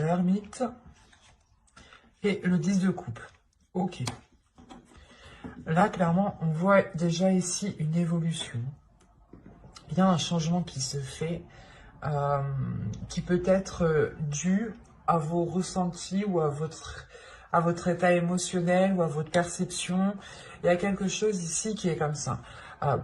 l'ermite et le 10 de coupe. Ok. Là, clairement, on voit déjà ici une évolution. Il y a un changement qui se fait, qui peut être dû à vos ressentis ou à votre état émotionnel ou à votre perception. Il y a quelque chose ici qui est comme ça.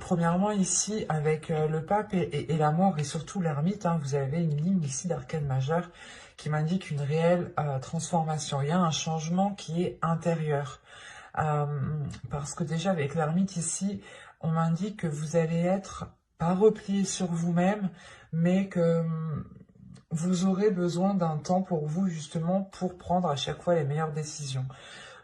Premièrement, ici, avec le pape et la mort et surtout l'ermite, hein, vous avez une ligne ici d'arcane majeur qui m'indique une réelle transformation. Il y a un changement qui est intérieur. Parce que déjà, avec l'ermite ici, on m'indique que vous allez être pas replié sur vous-même, mais que vous aurez besoin d'un temps pour vous, justement, pour prendre à chaque fois les meilleures décisions.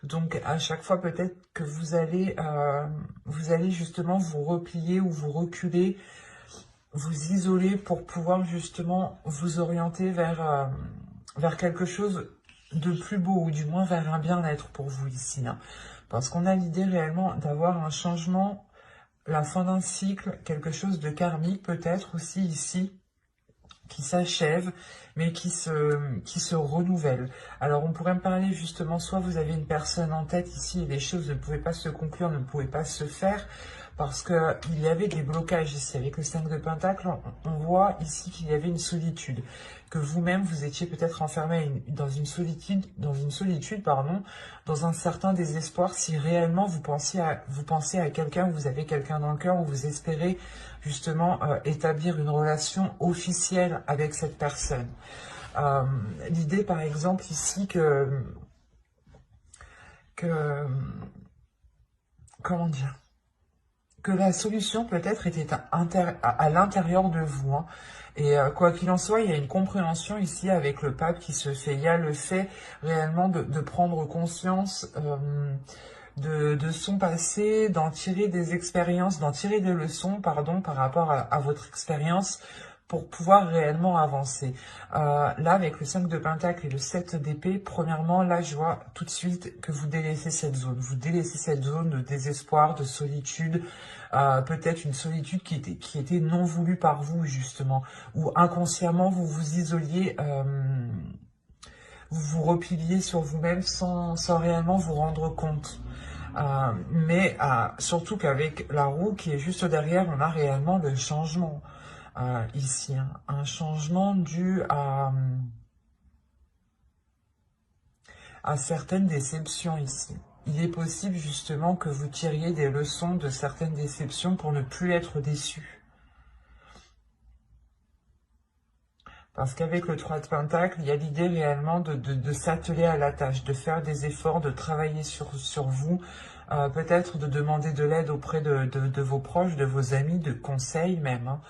Donc, à chaque fois, peut-être que vous allez justement vous replier ou vous reculer, vous isoler pour pouvoir justement vous orienter vers quelque chose de plus beau, ou du moins vers un bien-être pour vous ici. Hein. Parce qu'on a l'idée réellement d'avoir un changement, la fin d'un cycle, quelque chose de karmique peut-être aussi ici, qui s'achève, mais qui se renouvelle. Alors on pourrait me parler justement, soit vous avez une personne en tête ici et les choses ne pouvaient pas se conclure, ne pouvaient pas se faire, parce qu'il y avait des blocages ici. Avec le 5 de Pentacle, on voit ici qu'il y avait une solitude, que vous-même vous étiez peut-être enfermé dans une solitude, pardon, dans un certain désespoir, si réellement vous pensez à quelqu'un, ou vous avez quelqu'un dans le cœur, ou vous espérez justement établir une relation officielle avec cette personne. L'idée par exemple ici comment dire, que la solution peut-être était à l'intérieur de vous. Hein. Et quoi qu'il en soit, il y a une compréhension ici avec le pape qui se fait. Il y a le fait réellement de prendre conscience de son passé, d'en tirer des expériences, d'en tirer des leçons, pardon, par rapport à votre expérience, pour pouvoir réellement avancer. Là, avec le 5 de Pentacle et le 7 d'épée, premièrement, là, je vois tout de suite que vous délaissez cette zone. Vous délaissez cette zone de désespoir, de solitude, peut-être une solitude qui était non voulue par vous, justement, ou inconsciemment, vous vous isoliez, vous vous repliez sur vous-même sans réellement vous rendre compte. Mais surtout qu'avec la roue qui est juste derrière, on a réellement le changement. Ici, hein. Un changement dû à certaines déceptions ici. Il est possible justement que vous tiriez des leçons de certaines déceptions pour ne plus être déçu. Parce qu'avec le 3 de Pentacle, il y a l'idée réellement de s'atteler à la tâche, de faire des efforts, de travailler sur vous, peut-être de demander de l'aide auprès de vos proches, de vos amis, de conseils même, hein.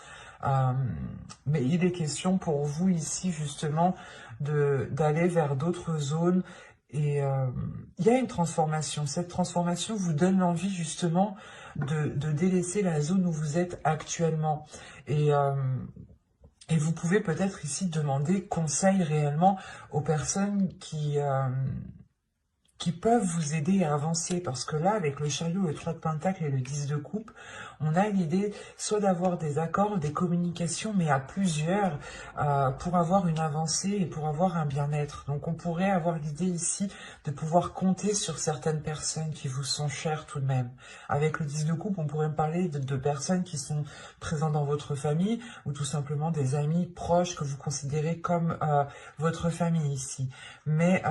Mais il est question pour vous ici justement d'aller vers d'autres zones et il y a une transformation. Cette transformation vous donne l'envie justement de délaisser la zone où vous êtes actuellement et vous pouvez peut-être ici demander conseil réellement aux personnes qui peuvent vous aider à avancer. Parce que là, avec le chariot, le 3 de Pentacle et le 10 de coupe, on a l'idée soit d'avoir des accords, des communications, mais à plusieurs, pour avoir une avancée et pour avoir un bien-être. Donc on pourrait avoir l'idée ici de pouvoir compter sur certaines personnes qui vous sont chères tout de même. Avec le 10 de coupe, on pourrait parler de personnes qui sont présentes dans votre famille, ou tout simplement des amis proches que vous considérez comme votre famille ici. Mais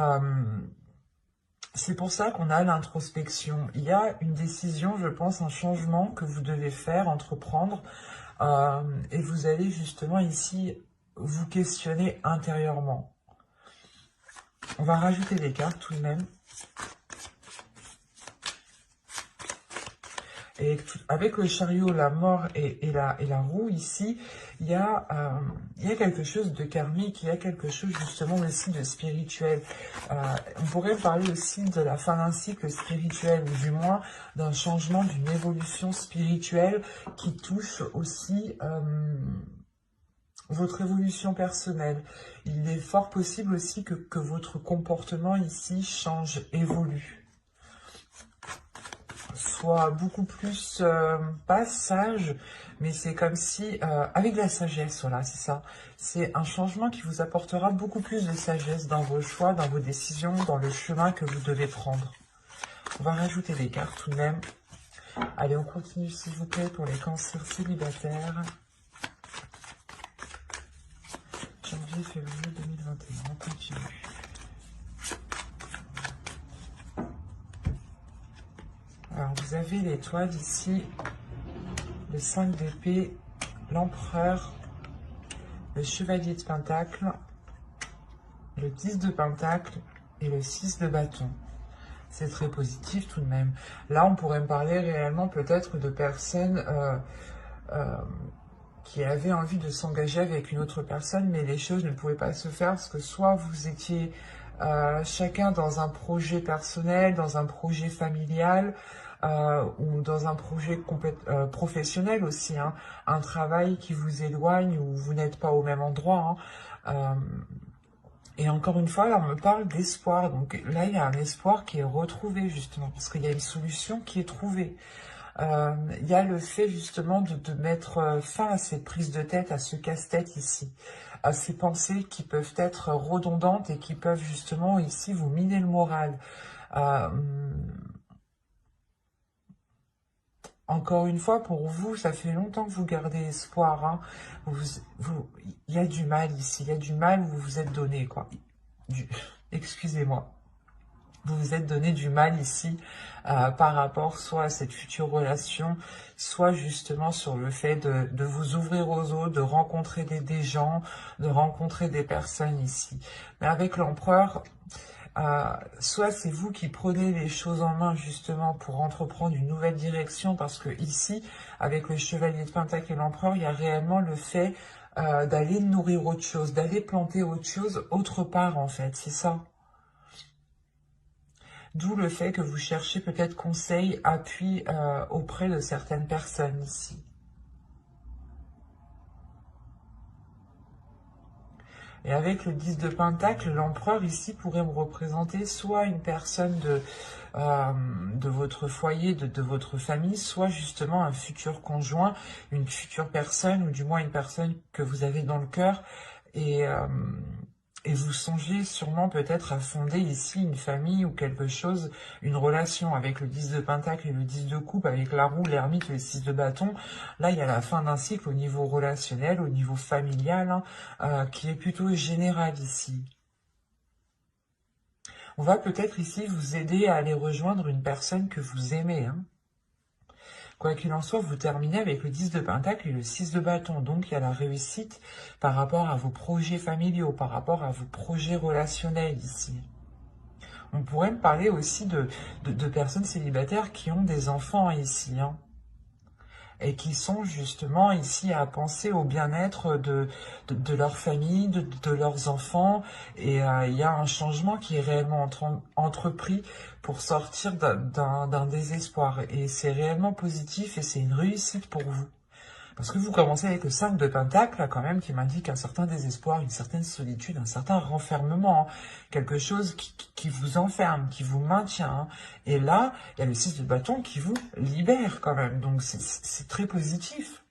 c'est pour ça qu'on a l'introspection. Il y a une décision, je pense, un changement que vous devez faire, entreprendre. Et vous allez justement ici vous questionner intérieurement. On va rajouter des cartes tout de même. Et avec le chariot, la mort et la roue ici, il y a quelque chose de karmique, il y a quelque chose justement aussi de spirituel. On pourrait parler aussi de la fin d'un cycle spirituel, ou du moins d'un changement, d'une évolution spirituelle qui touche aussi votre évolution personnelle. Il est fort possible aussi que votre comportement ici change, évolue. soit beaucoup plus, pas sage, mais c'est comme si, avec de la sagesse, voilà, c'est ça. C'est un changement qui vous apportera beaucoup plus de sagesse dans vos choix, dans vos décisions, dans le chemin que vous devez prendre. On va rajouter des cartes tout de même. Allez, on continue s'il vous plaît pour les cancers célibataires. Janvier, février 2021, on continue. Alors, vous avez l'étoile ici, le 5 d'épée, l'empereur, le chevalier de pentacle, le 10 de pentacle et le 6 de bâton. C'est très positif tout de même. Là, on pourrait me parler réellement peut-être de personnes qui avaient envie de s'engager avec une autre personne, mais les choses ne pouvaient pas se faire parce que soit vous étiez chacun dans un projet personnel, dans un projet familial, ou dans un projet professionnel aussi, hein, un travail qui vous éloigne ou vous n'êtes pas au même endroit. Hein. Et encore une fois, là, on me parle d'espoir. Donc là, il y a un espoir qui est retrouvé, justement, parce qu'il y a une solution qui est trouvée. Il y a le fait, justement, de mettre fin à cette prise de tête, à ce casse-tête ici, à ces pensées qui peuvent être redondantes et qui peuvent, justement, ici, vous miner le moral. Encore une fois, pour vous, ça fait longtemps que vous gardez espoir. Hein. Il y a du mal ici, il y a du mal où vous vous êtes donné, quoi. Excusez-moi. Vous vous êtes donné du mal ici par rapport soit à cette future relation, soit justement sur le fait de vous ouvrir aux autres, de rencontrer des gens, de rencontrer des personnes ici. Mais avec l'empereur... soit c'est vous qui prenez les choses en main justement pour entreprendre une nouvelle direction, parce que ici, avec le chevalier de pentacle et l'empereur, il y a réellement le fait d'aller nourrir autre chose, d'aller planter autre chose autre part en fait, c'est ça. D'où le fait que vous cherchez peut-être conseil, appui auprès de certaines personnes ici. Et avec le 10 de pentacle, l'empereur ici pourrait me représenter soit une personne de votre foyer, de votre famille, soit justement un futur conjoint, une future personne, ou du moins une personne que vous avez dans le cœur. Et vous songez sûrement peut-être à fonder ici une famille ou quelque chose, une relation avec le 10 de pentacle et le 10 de coupe, avec la roue, l'ermite et le 6 de bâton. Là, il y a la fin d'un cycle au niveau relationnel, au niveau familial, hein, qui est plutôt général ici. On va peut-être ici vous aider à aller rejoindre une personne que vous aimez. Hein. Quoi qu'il en soit, vous terminez avec le 10 de pentacle et le 6 de bâton. Donc, il y a la réussite par rapport à vos projets familiaux, par rapport à vos projets relationnels ici. On pourrait me parler aussi de personnes célibataires qui ont des enfants ici, hein, et qui sont justement ici à penser au bien-être de leur famille, de leurs enfants. Et il y a un changement qui est réellement entrepris pour sortir d'un désespoir. Et c'est réellement positif et c'est une réussite pour vous. Parce que vous commencez avec le 5 de pentacle, là, quand même, qui m'indique un certain désespoir, une certaine solitude, un certain renfermement, hein. Quelque chose qui vous enferme, qui vous maintient. Hein. Et là, il y a le 6 de bâton qui vous libère quand même. Donc, c'est très positif.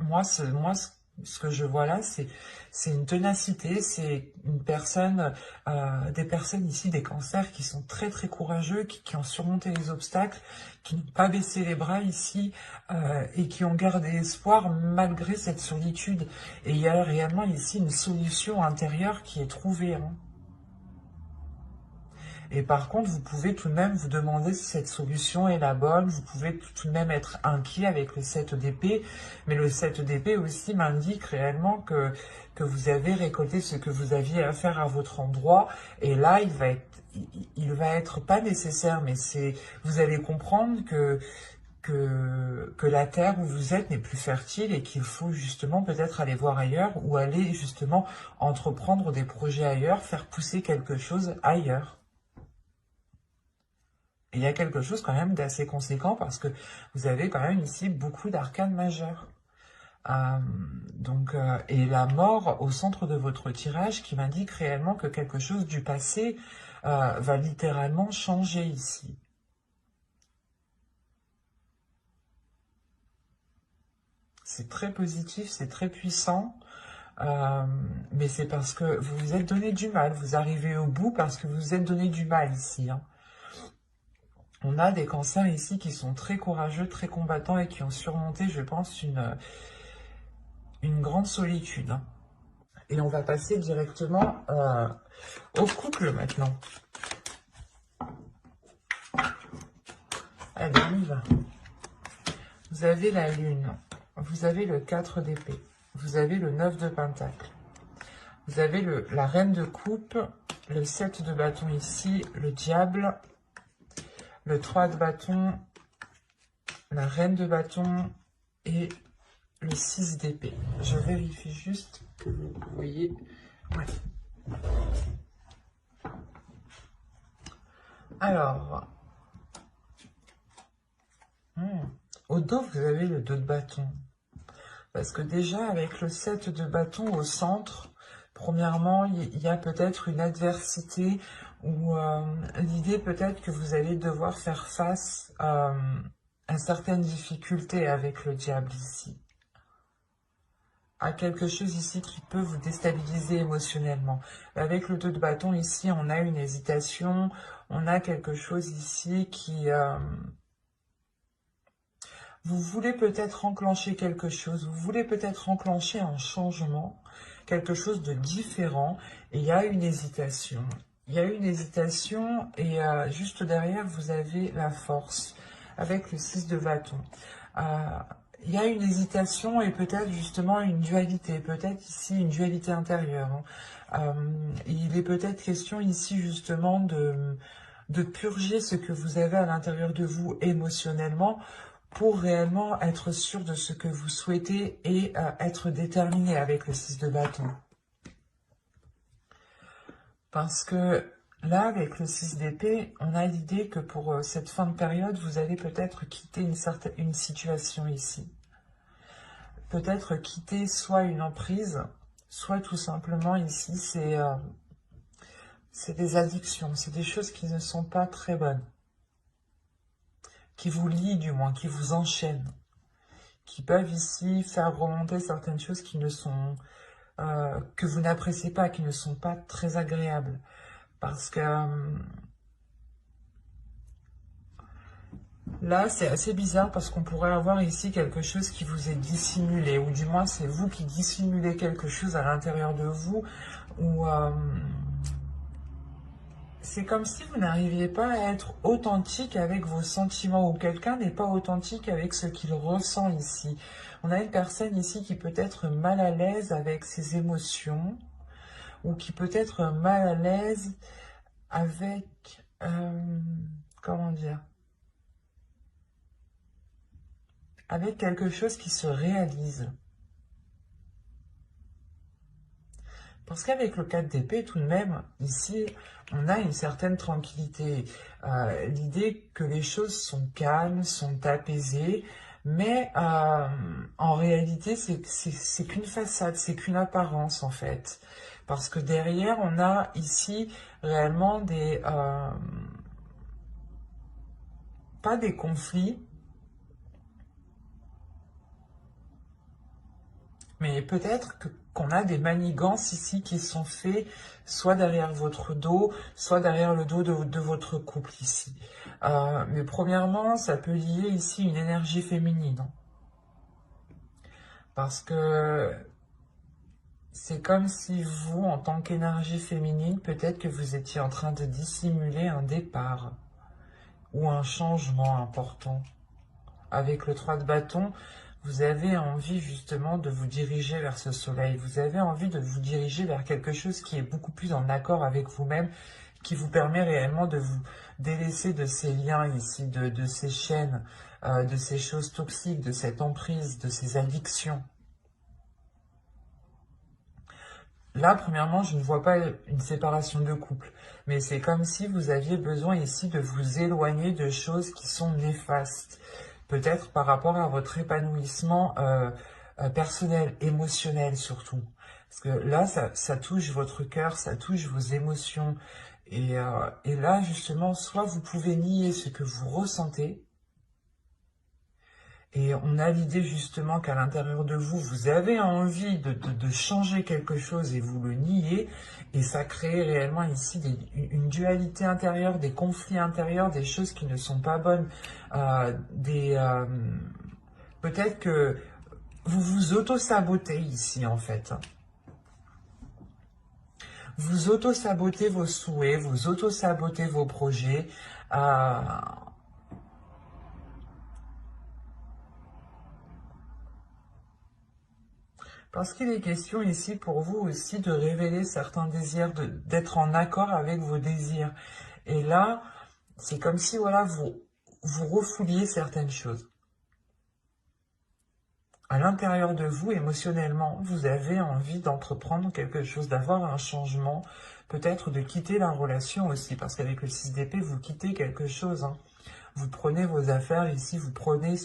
Moi, ce que je vois là, c'est une ténacité, c'est une personne, des personnes ici, des cancers qui sont très très courageux, qui ont surmonté les obstacles, qui n'ont pas baissé les bras ici et qui ont gardé espoir malgré cette solitude. Et il y a réellement ici une solution intérieure qui est trouvée. Hein. Et par contre, vous pouvez tout de même vous demander si cette solution est la bonne. Vous pouvez tout de même être inquiet avec le 7 d'épée. Mais le 7 d'épée aussi m'indique réellement que vous avez récolté ce que vous aviez à faire à votre endroit. Et là, il va être pas nécessaire, mais vous allez comprendre que la terre où vous êtes n'est plus fertile et qu'il faut justement peut-être aller voir ailleurs ou aller justement entreprendre des projets ailleurs, faire pousser quelque chose ailleurs. Et il y a quelque chose quand même d'assez conséquent parce que vous avez quand même ici beaucoup d'arcanes majeures. Et la mort au centre de votre tirage qui m'indique réellement que quelque chose du passé va littéralement changer ici. c'est très positif, c'est très puissant. Mais c'est parce que vous vous êtes donné du mal. Vous arrivez au bout parce que vous vous êtes donné du mal ici. Hein. On a des cancers ici qui sont très courageux, très combattants et qui ont surmonté, je pense, une grande solitude. Hein. Et on va passer directement au couple maintenant. Allez, on y va. Vous avez la lune, vous avez le 4 d'épée, vous avez le 9 de pentacle, vous avez la reine de coupe, le 7 de bâton ici, le diable, le 3 de bâton, la reine de bâton et le 6 d'épée. Je vérifie juste que vous voyez. Ouais. Alors, au dos, vous avez le 2 de bâton. Parce que déjà, avec le 7 de bâton au centre, premièrement, il y a peut-être une adversité ou l'idée peut-être que vous allez devoir faire face à certaines difficultés avec le diable ici. À quelque chose ici qui peut vous déstabiliser émotionnellement. Avec le 2 de bâton ici, on a une hésitation, on a quelque chose ici qui... vous voulez peut-être enclencher quelque chose, vous voulez peut-être enclencher un changement, quelque chose de différent, et il y a une hésitation. Il y a une hésitation, et juste derrière, vous avez la force, avec le 6 de bâton. Il y a une hésitation et peut-être justement une dualité, peut-être ici une dualité intérieure. Hein. Il est peut-être question ici justement de purger ce que vous avez à l'intérieur de vous émotionnellement, pour réellement être sûr de ce que vous souhaitez et être déterminé avec le 6 de bâton. Parce que là, avec le 6 d'épée, on a l'idée que pour cette fin de période, vous allez peut-être quitter une situation ici. Peut-être quitter soit une emprise, soit tout simplement ici, c'est des addictions, c'est des choses qui ne sont pas très bonnes. Qui vous lient du moins, qui vous enchaînent. Qui peuvent ici faire remonter certaines choses qui ne sont, que vous n'appréciez pas, qui ne sont pas très agréables. Parce que là, c'est assez bizarre parce qu'on pourrait avoir ici quelque chose qui vous est dissimulé, ou du moins c'est vous qui dissimulez quelque chose à l'intérieur de vous, ou c'est comme si vous n'arriviez pas à être authentique avec vos sentiments, ou quelqu'un n'est pas authentique avec ce qu'il ressent ici. On a une personne ici qui peut être mal à l'aise avec ses émotions, ou qui peut être mal à l'aise avec, comment dire, avec quelque chose qui se réalise. Parce qu'avec le 4 d'épée, tout de même, ici, on a une certaine tranquillité. L'idée que les choses sont calmes, sont apaisées, mais en réalité, c'est qu'une façade, c'est qu'une apparence, en fait. Parce que derrière, on a ici réellement des... pas des conflits, mais peut-être qu'on a des manigances ici qui sont faits soit derrière votre dos, soit derrière le dos de votre couple ici. Mais premièrement, ça peut lier ici une énergie féminine. Parce que c'est comme si vous, en tant qu'énergie féminine, peut-être que vous étiez en train de dissimuler un départ ou un changement important. Avec le 3 de bâton, vous avez envie justement de vous diriger vers ce soleil. Vous avez envie de vous diriger vers quelque chose qui est beaucoup plus en accord avec vous-même, qui vous permet réellement de vous délaisser de ces liens ici, de ces chaînes, de ces choses toxiques, de cette emprise, de ces addictions. Là, premièrement, je ne vois pas une séparation de couple, mais c'est comme si vous aviez besoin ici de vous éloigner de choses qui sont néfastes. Peut-être par rapport à votre épanouissement personnel, émotionnel surtout. Parce que là, ça touche votre cœur, ça touche vos émotions. Et là, justement, soit vous pouvez nier ce que vous ressentez, Et on a l'idée justement qu'à l'intérieur de vous, vous avez envie de changer quelque chose et vous le niez. Et ça crée réellement ici une dualité intérieure, des conflits intérieurs, des choses qui ne sont pas bonnes. Peut-être que vous vous auto-sabotez ici en fait. Vous auto-sabotez vos souhaits, vous auto-sabotez vos projets. Parce qu'il est question ici pour vous aussi de révéler certains désirs, d'être en accord avec vos désirs. Et là, c'est comme si voilà, vous refouliez certaines choses. À l'intérieur de vous, émotionnellement, vous avez envie d'entreprendre quelque chose, d'avoir un changement, peut-être de quitter la relation aussi, parce qu'avec le 6 d'épée, vous quittez quelque chose. Hein. Vous prenez vos affaires ici, vous prenez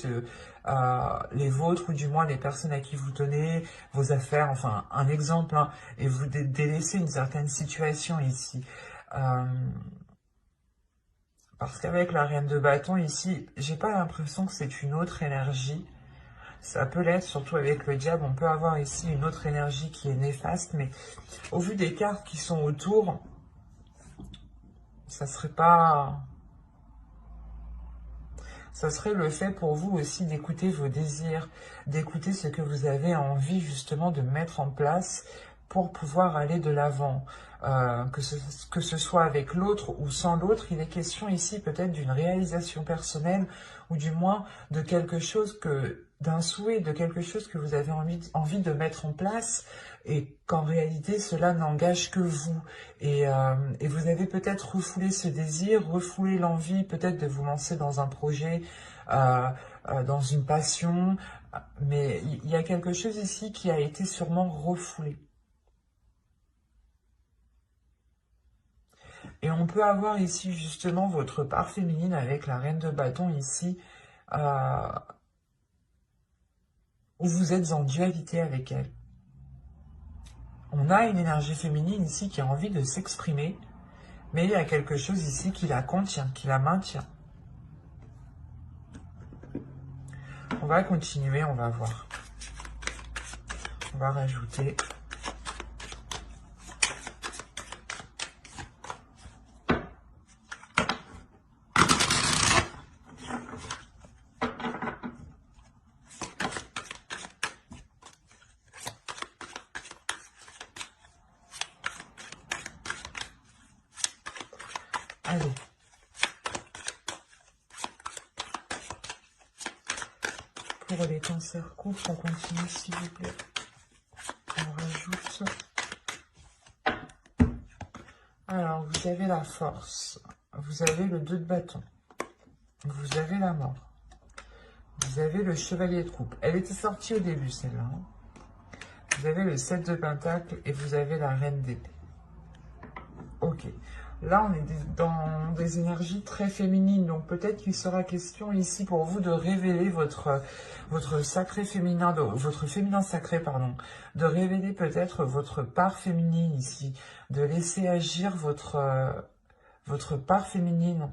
les vôtres, ou du moins les personnes à qui vous tenez, vos affaires, enfin un exemple, hein, et vous délaissez une certaine situation ici. Parce qu'avec la reine de bâton ici, j'ai pas l'impression que c'est une autre énergie. Ça peut l'être, surtout avec le diable, on peut avoir ici une autre énergie qui est néfaste, mais au vu des cartes qui sont autour, ça serait pas... Ça serait le fait pour vous aussi d'écouter vos désirs, d'écouter ce que vous avez envie justement de mettre en place pour pouvoir aller de l'avant. Que ce soit avec l'autre ou sans l'autre, il est question ici peut-être d'une réalisation personnelle ou du moins de quelque chose d'un souhait, de quelque chose que vous avez envie de mettre en place et qu'en réalité cela n'engage que vous. Et vous avez peut-être refoulé ce désir, refoulé l'envie peut-être de vous lancer dans un projet, dans une passion, mais il y a quelque chose ici qui a été sûrement refoulé. Et on peut avoir ici justement votre part féminine avec la reine de bâton ici, où vous êtes en dualité avec elle. On a une énergie féminine ici qui a envie de s'exprimer, mais il y a quelque chose ici qui la contient, qui la maintient. On va continuer, on va voir. On va rajouter... Allez. Pour les cancers courts, on continue s'il vous plaît. On rajoute. Alors, vous avez la force. Vous avez le 2 de bâton. Vous avez la mort. Vous avez le chevalier de coupe. Elle était sortie au début, celle-là. Hein. Vous avez le 7 de pentacle et vous avez la reine d'épée. Ok. Là, on est dans des énergies très féminines. Donc, peut-être qu'il sera question ici pour vous de révéler votre sacré féminin, votre féminin sacré, pardon. De révéler peut-être votre part féminine ici. De laisser agir votre part féminine.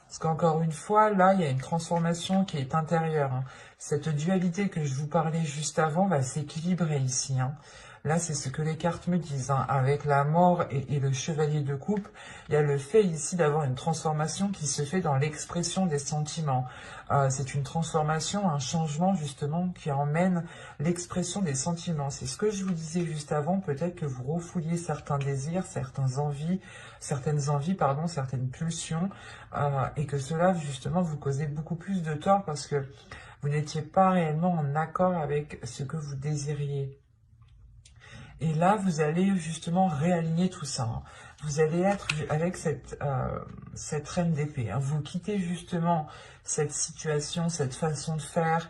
Parce qu'encore une fois, là, il y a une transformation qui est intérieure. Hein. Cette dualité que je vous parlais juste avant va s'équilibrer ici. Hein. Là, c'est ce que les cartes me disent. Hein. Avec la mort et le chevalier de coupe, il y a le fait ici d'avoir une transformation qui se fait dans l'expression des sentiments. C'est une transformation, un changement justement qui emmène l'expression des sentiments. C'est ce que je vous disais juste avant. Peut-être que vous refouliez certains désirs, certaines envies, certaines pulsions, et que cela justement vous causait beaucoup plus de tort parce que vous n'étiez pas réellement en accord avec ce que vous désiriez. Et là, vous allez justement réaligner tout ça. Hein. Vous allez être avec cette reine d'épée. Hein. Vous quittez justement cette situation, cette façon de faire,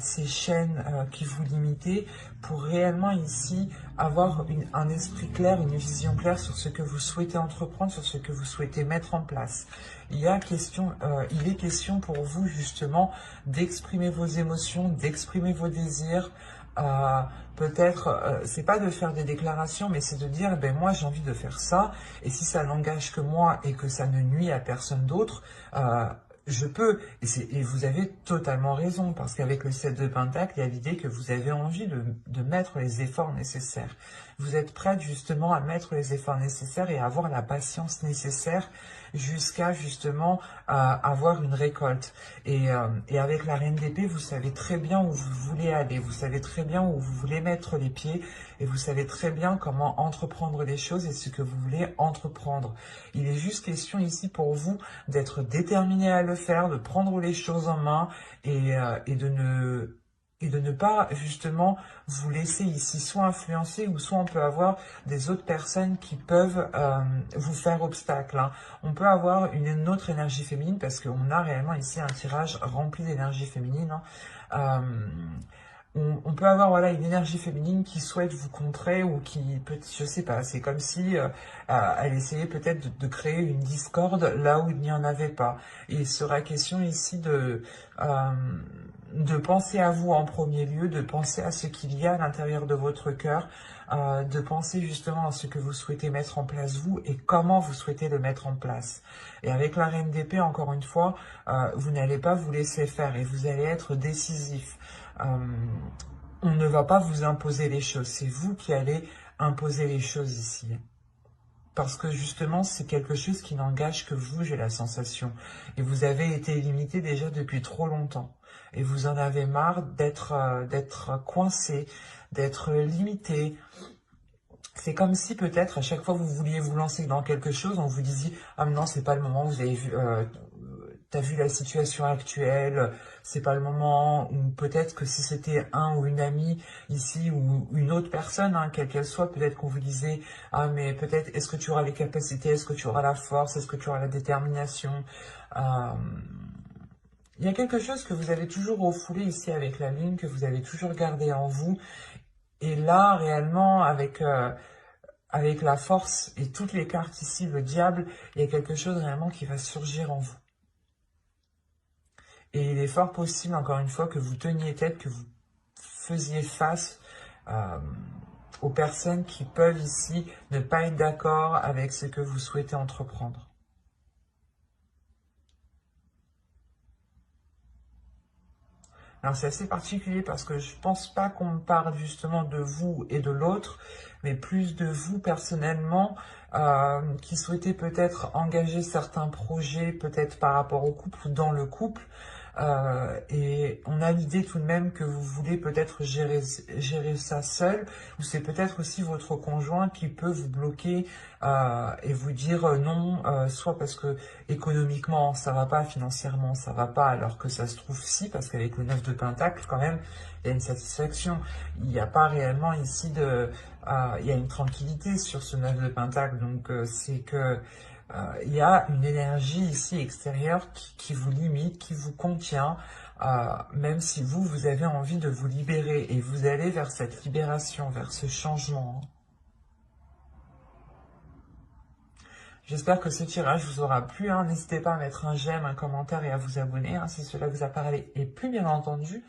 ces chaînes qui vous limitaient, pour réellement ici avoir un esprit clair, une vision claire sur ce que vous souhaitez entreprendre, sur ce que vous souhaitez mettre en place. Il est question pour vous justement d'exprimer vos émotions, d'exprimer vos désirs. Peut-être, c'est pas de faire des déclarations, mais c'est de dire, ben moi j'ai envie de faire ça, et si ça n'engage que moi et que ça ne nuit à personne d'autre, je peux, et vous avez totalement raison, parce qu'avec le 7 de Pentacle, il y a l'idée que vous avez envie de mettre les efforts nécessaires. Vous êtes prête justement à mettre les efforts nécessaires et à avoir la patience nécessaire jusqu'à justement avoir une récolte. Et avec la Reine d'épée, vous savez très bien où vous voulez aller, vous savez très bien où vous voulez mettre les pieds, et vous savez très bien comment entreprendre les choses et ce que vous voulez entreprendre. Il est juste question ici pour vous d'être déterminé à le faire, de prendre les choses en main et de ne pas justement vous laisser ici soit influencer ou soit on peut avoir des autres personnes qui peuvent vous faire obstacle. Hein. On peut avoir une autre énergie féminine parce qu'on a réellement ici un tirage rempli d'énergie féminine. Hein. On peut avoir voilà une énergie féminine qui souhaite vous contrer ou qui peut, je sais pas, c'est comme si elle essayait peut-être de créer une discorde là où il n'y en avait pas. Et il sera question ici de penser à vous en premier lieu, de penser à ce qu'il y a à l'intérieur de votre cœur, de penser justement à ce que vous souhaitez mettre en place vous et comment vous souhaitez le mettre en place. Et avec la Reine d'épée, encore une fois, vous n'allez pas vous laisser faire et vous allez être décisif. On ne va pas vous imposer les choses, c'est vous qui allez imposer les choses ici. Parce que justement, c'est quelque chose qui n'engage que vous, j'ai la sensation. Et vous avez été limité déjà depuis trop longtemps. Et vous en avez marre d'être coincé, d'être limité. C'est comme si peut-être à chaque fois que vous vouliez vous lancer dans quelque chose, on vous disait « Ah mais non, c'est pas le moment, vous avez vu... t'as vu la situation actuelle, c'est pas le moment, ou peut-être que si c'était un ou une amie ici, ou une autre personne, hein, quelle qu'elle soit, peut-être qu'on vous disait, ah mais peut-être, est-ce que tu auras les capacités, est-ce que tu auras la force, est-ce que tu auras la détermination il y a quelque chose que vous avez toujours refoulé ici avec la lune, que vous avez toujours gardé en vous, et là, réellement, avec la force et toutes les cartes ici, le diable, il y a quelque chose réellement qui va surgir en vous. Et il est fort possible, encore une fois, que vous teniez tête, que vous faisiez face aux personnes qui peuvent ici ne pas être d'accord avec ce que vous souhaitez entreprendre. Alors c'est assez particulier parce que je pense pas qu'on me parle justement de vous et de l'autre, mais plus de vous personnellement qui souhaitez peut-être engager certains projets, peut-être par rapport au couple ou dans le couple. Et on a l'idée tout de même que vous voulez peut-être gérer ça seul, ou c'est peut-être aussi votre conjoint qui peut vous bloquer et vous dire non, soit parce que économiquement ça va pas, financièrement ça va pas, alors que ça se trouve si, parce qu'avec le 9 de Pentacle quand même, il y a une satisfaction. Il n'y a pas réellement ici il y a une tranquillité sur ce 9 de Pentacle, donc c'est que il y a une énergie ici extérieure qui vous limite, qui vous contient, même si vous avez envie de vous libérer et vous allez vers cette libération, vers ce changement. J'espère que ce tirage vous aura plu. Hein. N'hésitez pas à mettre un j'aime, un commentaire et à vous abonner si cela vous a parlé. Et plus bien entendu,